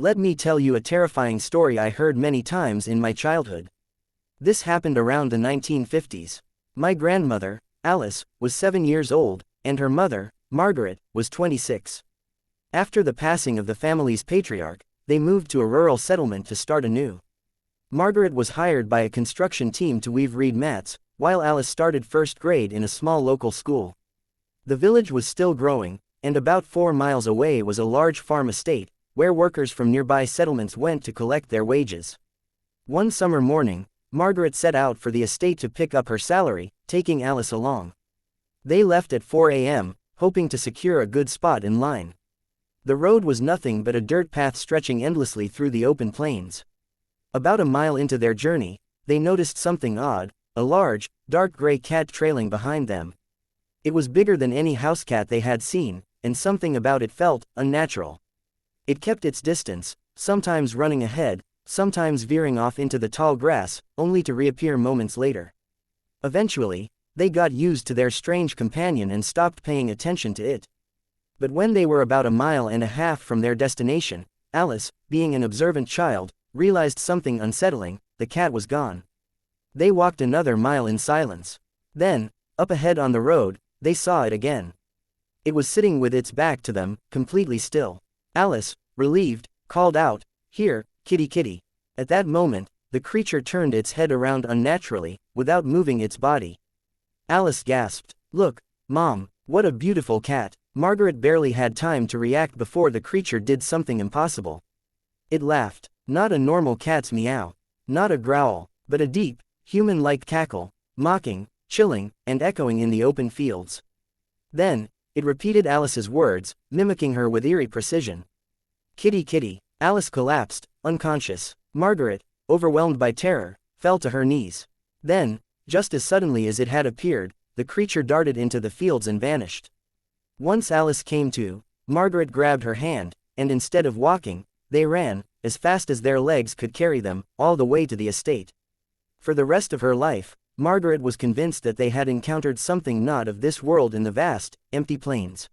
Let me tell you a terrifying story I heard many times in my childhood. This happened around the 1950s. My grandmother, Alice, was 7 years old, and her mother, Margaret, was 26. After the passing of the family's patriarch, they moved to a rural settlement to start anew. Margaret was hired by a construction team to weave reed mats, while Alice started first grade in a small local school. The village was still growing, and about 4 miles away was a large farm estate, where workers from nearby settlements went to collect their wages. One summer morning, Margaret set out for the estate to pick up her salary, taking Alice along. They left at 4 a.m., hoping to secure a good spot in line. The road was nothing but a dirt path stretching endlessly through the open plains. About a mile into their journey, they noticed something odd, a large, dark gray cat trailing behind them. It was bigger than any house cat they had seen, and something about it felt unnatural. It kept its distance, sometimes running ahead, sometimes veering off into the tall grass, only to reappear moments later. Eventually, they got used to their strange companion and stopped paying attention to it. But when they were about 1.5 miles from their destination, Alice, being an observant child, realized something unsettling: the cat was gone. They walked another mile in silence. Then, up ahead on the road, they saw it again. It was sitting with its back to them, completely still. Alice, relieved, called out, "Here, kitty kitty." At that moment, the creature turned its head around unnaturally, without moving its body. Alice gasped, "Look, Mom, what a beautiful cat." Margaret barely had time to react before the creature did something impossible. It laughed. Not a normal cat's meow. Not a growl, but a deep, human-like cackle, mocking, chilling, and echoing in the open fields. Then, it repeated Alice's words, mimicking her with eerie precision. "Kitty kitty." Alice collapsed, unconscious. Margaret, overwhelmed by terror, fell to her knees. Then, just as suddenly as it had appeared, the creature darted into the fields and vanished. Once Alice came to, Margaret grabbed her hand, and instead of walking, they ran, as fast as their legs could carry them, all the way to the estate. For the rest of her life, Margaret was convinced that they had encountered something not of this world in the vast, empty plains.